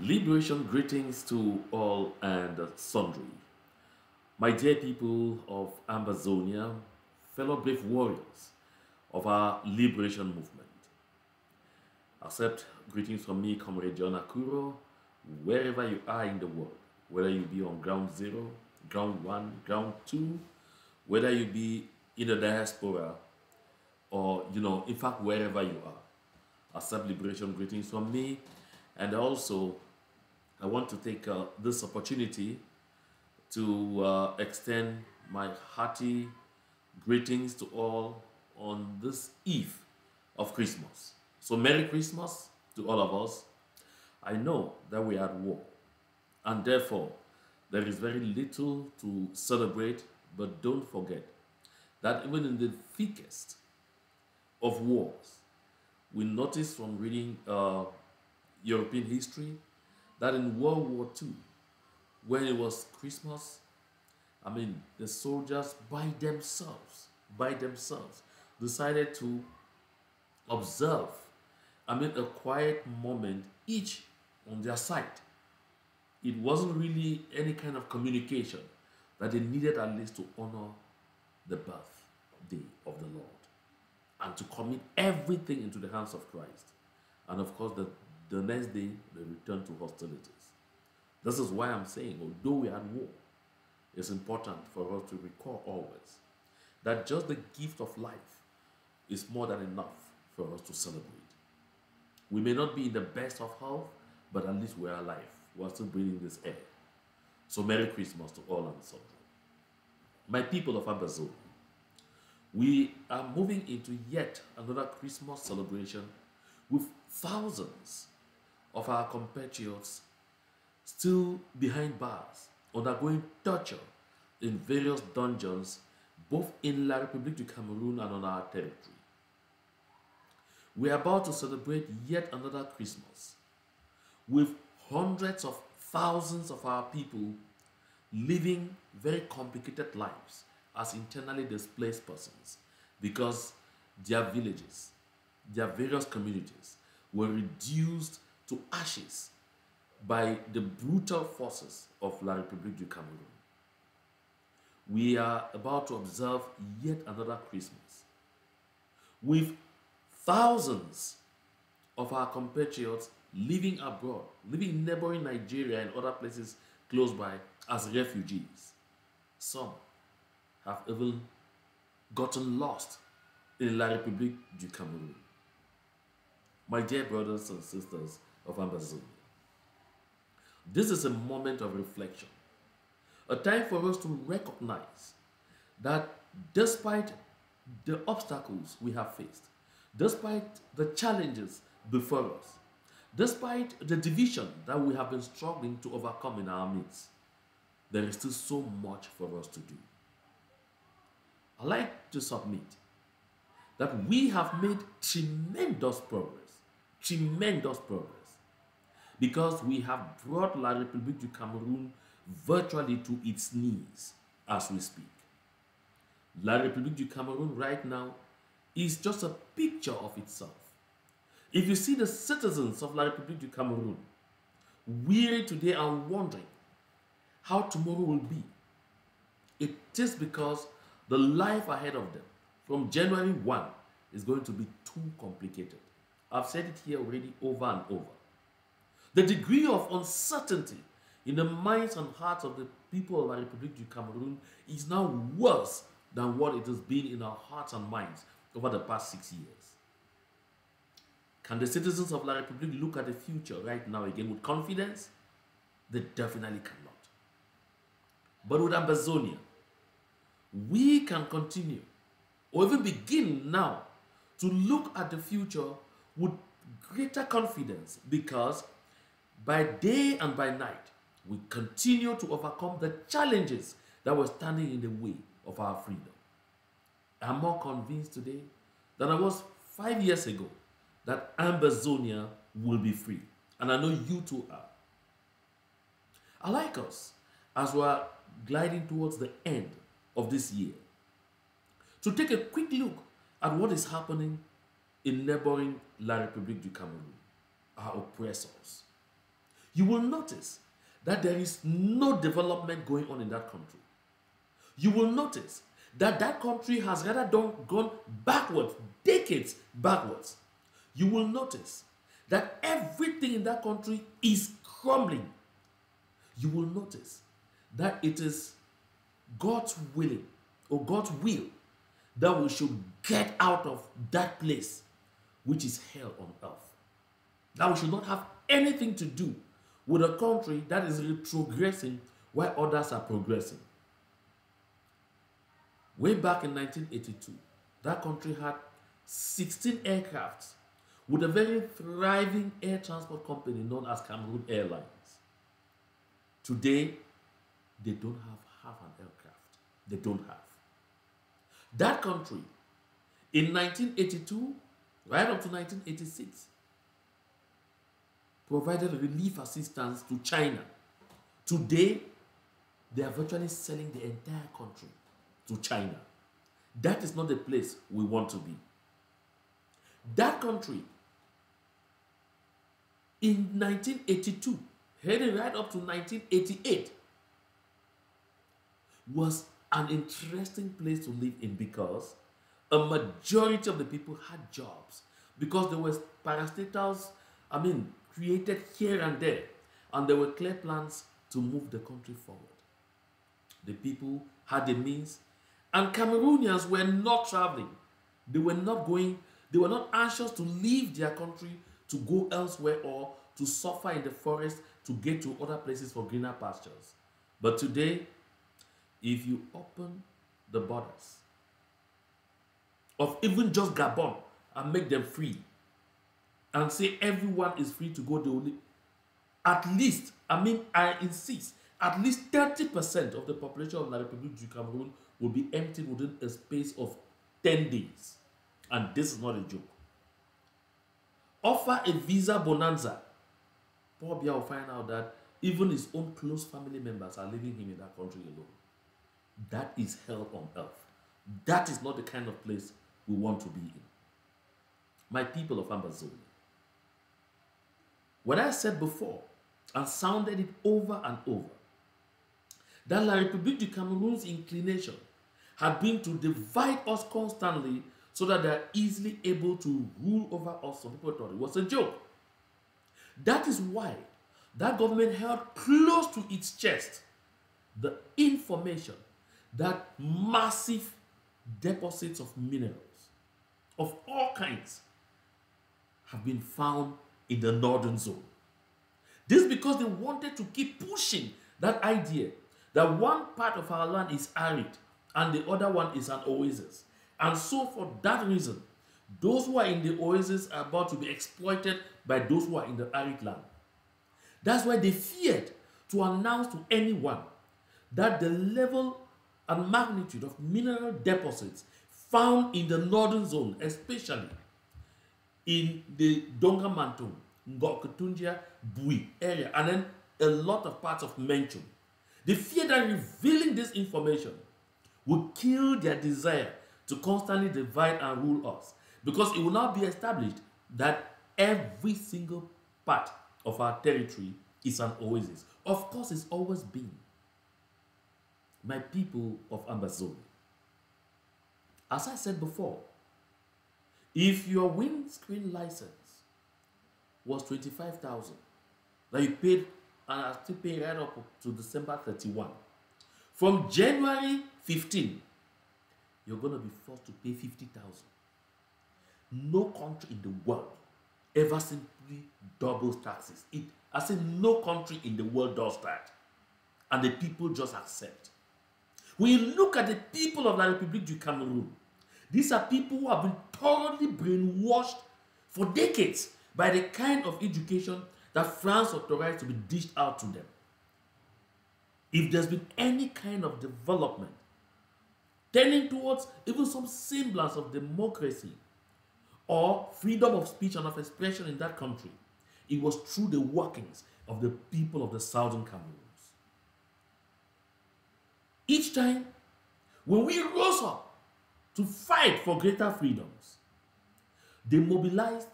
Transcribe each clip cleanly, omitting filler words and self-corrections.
Liberation greetings to all and sundry. My dear people of Ambazonia, fellow brave warriors of our liberation movement. Accept greetings from me, Comrade John Akuro, wherever you are in the world, whether you be on ground zero, ground one, ground two, whether you be in the diaspora or, in fact, wherever you are. Accept liberation greetings from me. And also, I want to take this opportunity to extend my hearty greetings to all on this eve of Christmas. So, Merry Christmas to all of us. I know that we are at war, and therefore, there is very little to celebrate, but don't forget that even in the thickest of wars, we notice from reading European history that in World War II, when it was Christmas, the soldiers by themselves, decided to observe, a quiet moment each on their side. It wasn't really any kind of communication that they needed at least to honor the birthday of the Lord and to commit everything into the hands of Christ. And of course, the next day, they returned to hostilities. This is why I'm saying, although we had war, it's important for us to recall always that just the gift of life is more than enough for us to celebrate. We may not be in the best of health, but at least we're alive. We're still breathing this air. So Merry Christmas to all and sundry. My people of Amazon, we are moving into yet another Christmas celebration with thousands of our compatriots still behind bars, undergoing torture in various dungeons, both in La République du Cameroon and on our territory. We are about to celebrate yet another Christmas with hundreds of thousands of our people living very complicated lives as internally displaced persons because their villages, their various communities were reduced to ashes by the brutal forces of La République du Cameroun. We are about to observe yet another Christmas with thousands of our compatriots living abroad, living in neighboring Nigeria and other places close by as refugees. Some have even gotten lost in La République du Cameroun. My dear brothers and sisters of Ambazonia, this is a moment of reflection, a time for us to recognize that despite the obstacles we have faced, despite the challenges before us, despite the division that we have been struggling to overcome in our midst, there is still so much for us to do. I like to submit that we have made tremendous progress, because we have brought La République du Cameroun virtually to its knees as we speak. La République du Cameroun right now is just a picture of itself. If you see the citizens of La République du Cameroun weary today and wondering how tomorrow will be, it is because the life ahead of them from January 1 is going to be too complicated. I've said it here already over and over. The degree of uncertainty in the minds and hearts of the people of La République du Cameroon is now worse than what it has been in our hearts and minds over the past 6 years. Can the citizens of La République look at the future right now again with confidence? They definitely cannot. But with Ambazonia, we can continue or even begin now to look at the future with greater confidence, because by day and by night, we continue to overcome the challenges that were standing in the way of our freedom. I'm more convinced today than I was 5 years ago that Ambazonia will be free. And I know you too are. I like us, as we are gliding towards the end of this year, to take a quick look at what is happening in neighboring La République du Cameroon, our oppressors. you will notice that there is no development going on in that country. You will notice that that country has rather gone backwards, decades backwards. You will notice that everything in that country is crumbling. You will notice that it is God's willing or God's will that we should get out of that place which is hell on earth. That we should not have anything to do with a country that is retrogressing while others are progressing. Way back in 1982, that country had 16 aircrafts with a very thriving air transport company known as Cameroon Airlines. Today, they don't have half an aircraft. They don't have. That country, in 1982, right up to 1986, provided relief assistance to China. Today, they are virtually selling the entire country to China. That is not the place we want to be. That country, in 1982, heading right up to 1988, was an interesting place to live in because a majority of the people had jobs, because there was parastatals, created here and there, and there were clear plans to move the country forward. The people had the means, and Cameroonians were not traveling. They were not anxious to leave their country to go elsewhere or to suffer in the forest to get to other places for greener pastures. But today, if you open the borders of even just Gabon and make them free and say everyone is free to go, at least, I insist, at least 30% of the population of La République du Cameroon will be emptied within a space of 10 days. And this is not a joke. Offer a visa bonanza. Paul Biya will find out that even his own close family members are leaving him in that country alone. That is hell on earth. That is not the kind of place we want to be in. My people of Ambazonia, what I said before and sounded it over and over, that La République du Cameroon's inclination had been to divide us constantly so that they are easily able to rule over us. Some people thought it was a joke. That is why that government held close to its chest the information that massive deposits of minerals of all kinds have been found in the northern zone. This is because they wanted to keep pushing that idea that one part of our land is arid and the other one is an oasis. And so for that reason, those who are in the oasis are about to be exploited by those who are in the arid land. That's why they feared to announce to anyone that the level and magnitude of mineral deposits found in the northern zone, especially in the Donga Mantung, Ngokutundia, Bui area, and then a lot of parts of Menchum. They fear that revealing this information will kill their desire to constantly divide and rule us, because it will now be established that every single part of our territory is an oasis. Of course, it's always been. My people of Ambazonia, as I said before, if your windscreen license was 25,000 that you paid and are still paying right up to December 31, from January 15, you're going to be forced to pay 50,000. No country in the world ever simply doubles taxes. I say no country in the world does that. And the people just accept. When you look at the people of La République du Cameroon, these are people who have been thoroughly brainwashed for decades by the kind of education that France authorized to be dished out to them. If there's been any kind of development tending towards even some semblance of democracy or freedom of speech and of expression in that country, it was through the workings of the people of the southern Cameroons. Each time when we rose up to fight for greater freedoms, they mobilized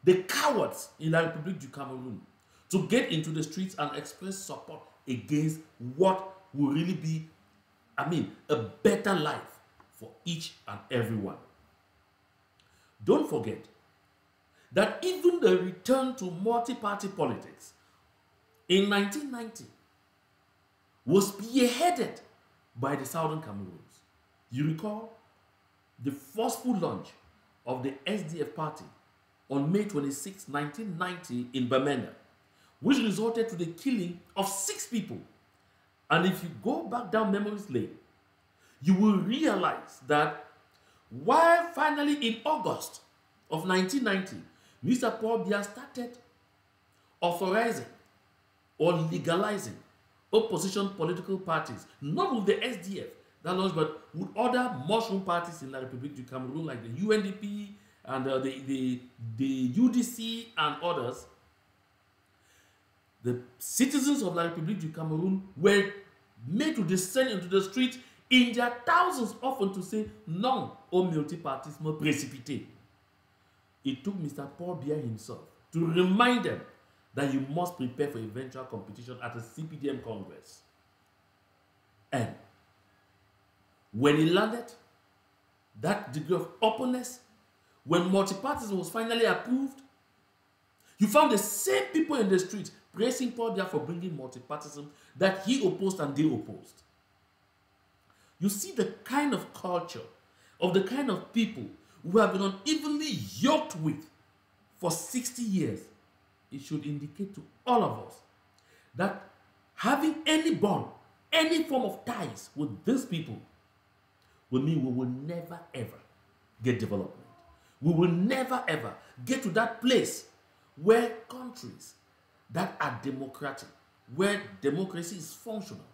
the cowards in La République du Cameroon to get into the streets and express support against what will really be, a better life for each and everyone. Don't forget that even the return to multi-party politics in 1990 was spearheaded by the Southern Cameroons. You recall the forceful launch of the SDF party on May 26, 1990 in Bamenda, which resulted to the killing of 6 people. And if you go back down memory's lane, you will realize that while finally in August of 1990, Mr. Paul Biya started authorizing or legalizing opposition political parties, not with the SDF that launched, but with other mushroom parties in La République du Cameroun, like the UNDP and the UDC and others. The citizens of La République du Cameroun were made to descend into the streets in their thousands, often to say non au multipartisme précipité. It took Mr. Paul Biya himself to remind them that you must prepare for eventual competition at a CPDM Congress. And when he landed, that degree of openness, when multipartism was finally approved, you found the same people in the streets praising Paul Biya for bringing multipartism that he opposed and they opposed. You see the kind of culture of the kind of people who have been unevenly yoked with for 60 years. It should indicate to all of us that having any bond, any form of ties with these people will mean we will never ever get development. We will never ever get to that place where countries that are democratic, where democracy is functional,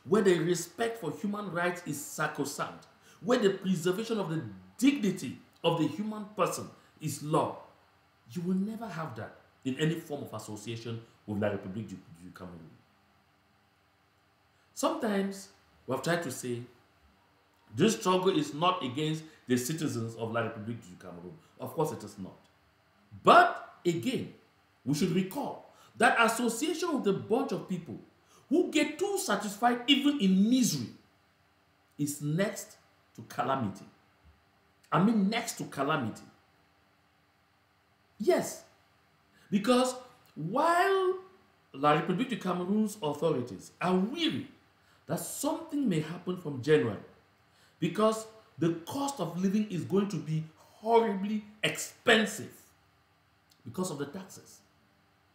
where the respect for human rights is sacrosanct, where the preservation of the dignity of the human person is law. You will never have that in any form of association with La République du Cameroun. Sometimes we have tried to say this struggle is not against the citizens of La République du Cameroun. Of course it is not. But again, we should recall that association with a bunch of people who get too satisfied even in misery is next to calamity. Next to calamity. Yes, because while La République du Cameroun's authorities are weary that something may happen from January, because the cost of living is going to be horribly expensive because of the taxes.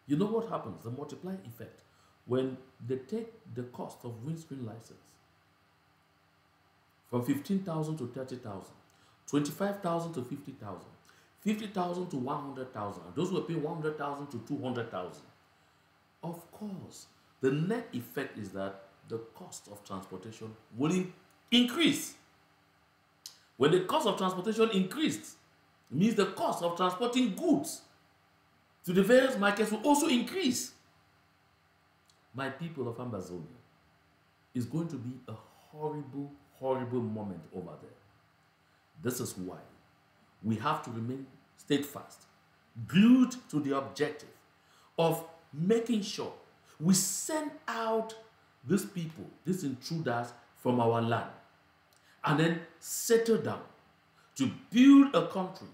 You know what happens? The multiplier effect. When they take the cost of windscreen license from 15,000 to 30,000, 25,000 to 50,000, 50,000 to 100,000, those who are paying 100,000 to 200,000. Of course, the net effect is that the cost of transportation will increase. When the cost of transportation increased, it means the cost of transporting goods to the various markets will also increase. My people of Ambazonia, is going to be a horrible, horrible moment over there. This is why we have to remain steadfast, glued to the objective of making sure we send out these people, these intruders from our land, and then settle down to build a country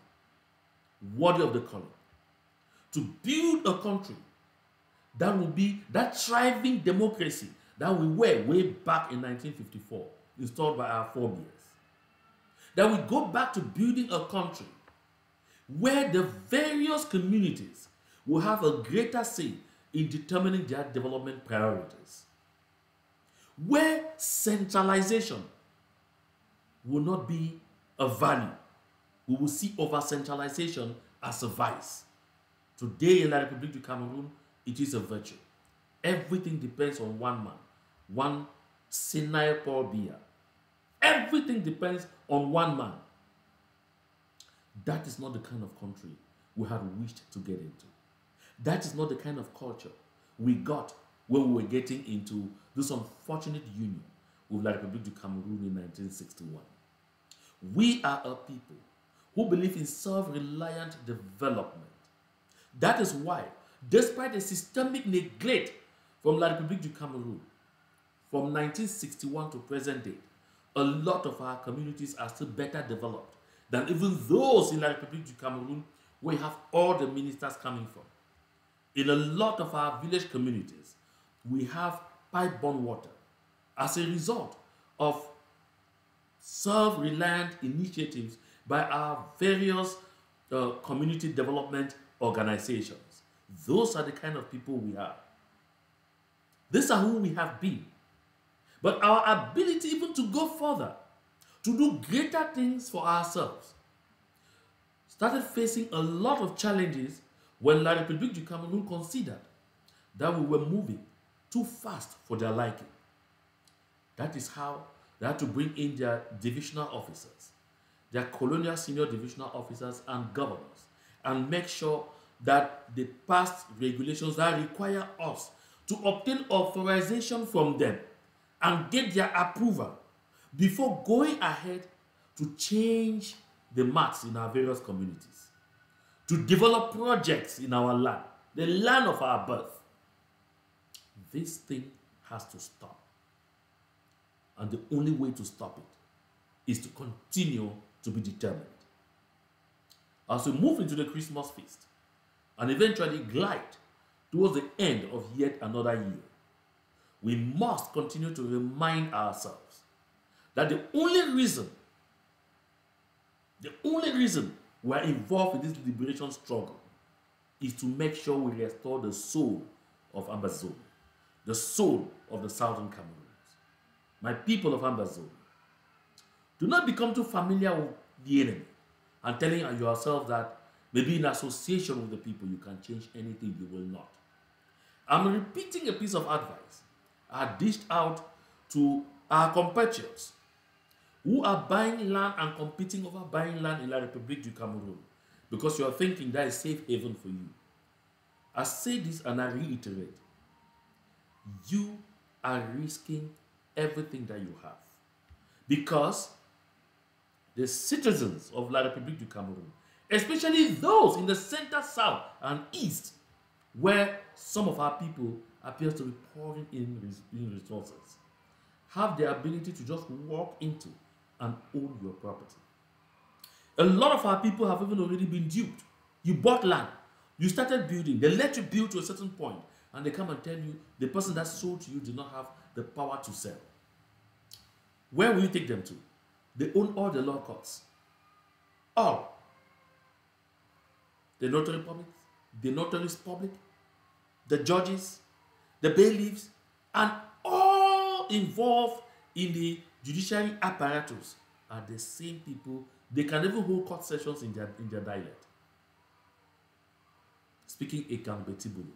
worthy of the calling, to build a country that will be that thriving democracy that we were way back in 1954, installed by our forebears. That we go back to building a country where the various communities will have a greater say in determining their development priorities. Where centralization will not be a value. We will see over-centralization as a vice. Today in La République du Cameroun, it is a virtue. Everything depends on one man, one senile Paul Biya. Everything depends on one man. That is not the kind of country we had wished to get into. That is not the kind of culture we got when we were getting into this unfortunate union with La République du Cameroun in 1961. We are a people who believe in self-reliant development. That is why Despite a systemic neglect from La République du Cameroon, from 1961 to present day, a lot of our communities are still better developed than even those in La République du Cameroon where we have all the ministers coming from. In a lot of our village communities, we have pipe-borne water as a result of self-reliant initiatives by our various community development organizations. Those are the kind of people we are. These are who we have been. But our ability even to go further, to do greater things for ourselves, started facing a lot of challenges when La République du Cameroon considered that we were moving too fast for their liking. That is how they had to bring in their divisional officers, their colonial senior divisional officers and governors, and make sure that they passed regulations that require us to obtain authorization from them and get their approval before going ahead to change the maps in our various communities, to develop projects in our land, the land of our birth. This thing has to stop. And the only way to stop it is to continue to be determined. As we move into the Christmas feast and eventually glide towards the end of yet another year, we must continue to remind ourselves that the only reason we are involved in this liberation struggle is to make sure we restore the soul of Ambazonia, the soul of the Southern Cameroons. My people of Ambazonia, do not become too familiar with the enemy and telling yourself that maybe in association with the people you can change anything. You will not. I'm repeating a piece of advice I dished out to our compatriots who are buying land and competing over buying land in La République du Cameroon because you are thinking that is safe haven for you. I say this and I reiterate. You are risking everything that you have because the citizens of La République du Cameroon, especially those in the center, south, and east, where some of our people appear to be pouring in resources, have the ability to just walk into and own your property. A lot of our people have even already been duped. You bought land, you started building, they let you build to a certain point, and they come and tell you the person that sold to you did not have the power to sell. Where will you take them to? They own all the law courts. All. The notary public, the notaries public, the judges, the bailiffs, and all involved in the judiciary apparatus are the same people. They can even hold court sessions in their dialect. Speaking Ekambetibulu.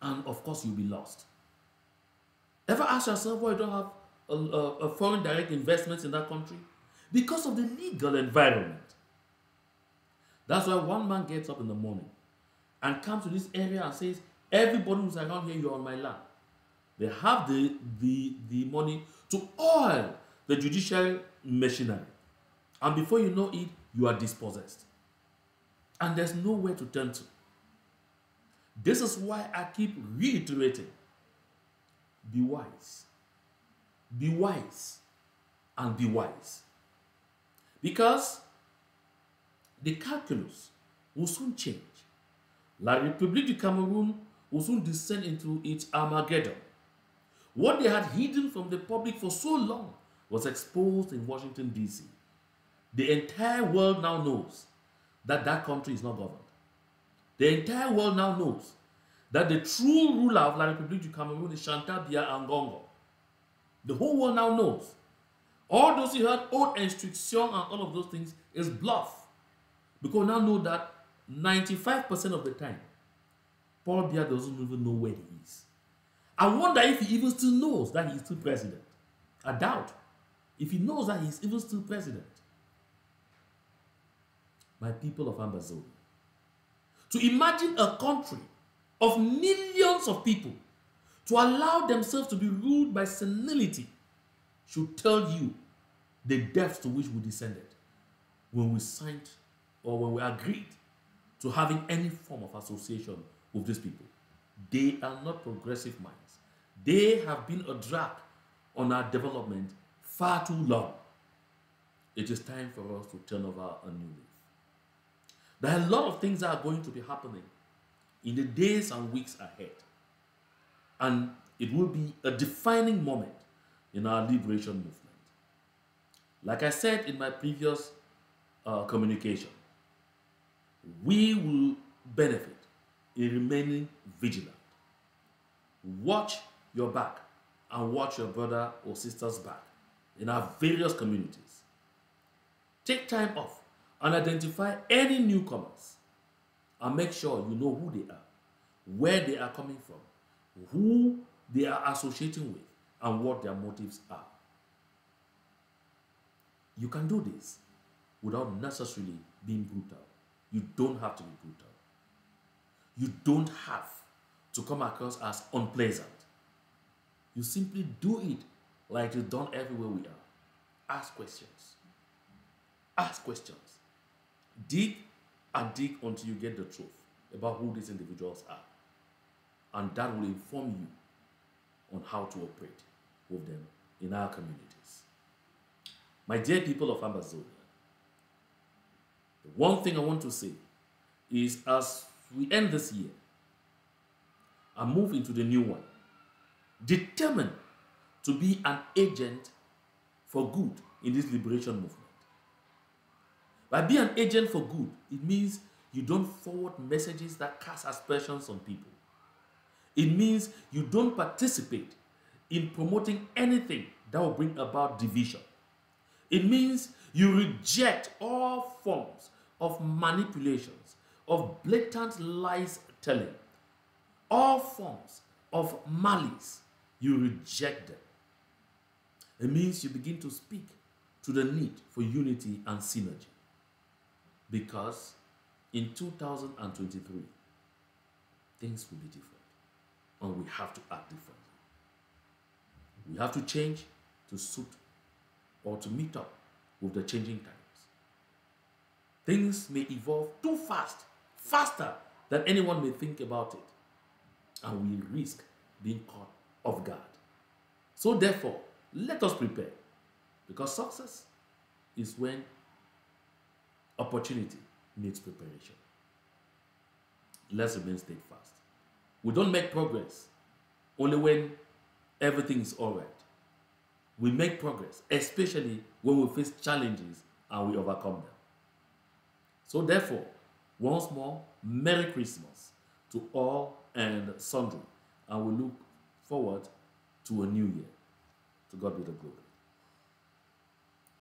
And of course, you'll be lost. Ever ask yourself why you don't have a foreign direct investments in that country? Because of the legal environment. That's why one man gets up in the morning and comes to this area and says, everybody who's around here, you're on my land. They have the money to oil the judicial machinery. And before you know it, you are dispossessed. And there's nowhere to turn to. This is why I keep reiterating. Be wise. Be wise. And be wise. Because the calculus will soon change. La République du Cameroon will soon descend into its Armageddon. What they had hidden from the public for so long was exposed in Washington, D.C. The entire world now knows that that country is not governed. The entire world now knows that the true ruler of La République du Cameroon is Chantal Biya Ngongo. The whole world now knows. All those who heard haute instruction and all of those things is bluff. Because we now know that 95% of the time, Paul Biya doesn't even know where he is. I wonder if he even still knows that he is still president. I doubt if he knows that he is even still president. My people of Ambazonia, to imagine a country of millions of people to allow themselves to be ruled by senility should tell you the depths to which we descended when we signed or when we agreed to having any form of association with these people. They are not progressive minds. They have been a drag on our development far too long. It is time for us to turn over a new leaf. There are a lot of things that are going to be happening in the days and weeks ahead. And it will be a defining moment in our liberation movement. Like I said in my previous communication, we will benefit in remaining vigilant. Watch your back and watch your brother or sister's back in our various communities. Take time off and identify any newcomers and make sure you know who they are, where they are coming from, who they are associating with, and what their motives are. You can do this without necessarily being brutal. You don't have to be brutal. You don't have to come across as unpleasant. You simply do it like it's done everywhere we are. Ask questions. Ask questions. Dig and dig until you get the truth about who these individuals are. And that will inform you on how to operate with them in our communities. My dear people of Ambazonia, the one thing I want to say is as we end this year and move into the new one, determined to be an agent for good in this liberation movement. By being an agent for good, it means you don't forward messages that cast aspersions on people. It means you don't participate in promoting anything that will bring about division. It means you reject all forms of manipulations, of blatant lies telling, all forms of malice. You reject them. It means you begin to speak to the need for unity and synergy. Because in 2023, things will be different. And we have to act differently. We have to change to suit or to meet up with the changing times. Things may evolve too fast, faster than anyone may think about it. And we risk being caught off guard. So therefore, let us prepare. Because success is when opportunity meets preparation. Let's remain steadfast. We don't make progress only when everything is all right. We make progress, especially when we face challenges and we overcome them. So therefore, once more, Merry Christmas to all and sundry. And we look forward to a new year. To God be the glory.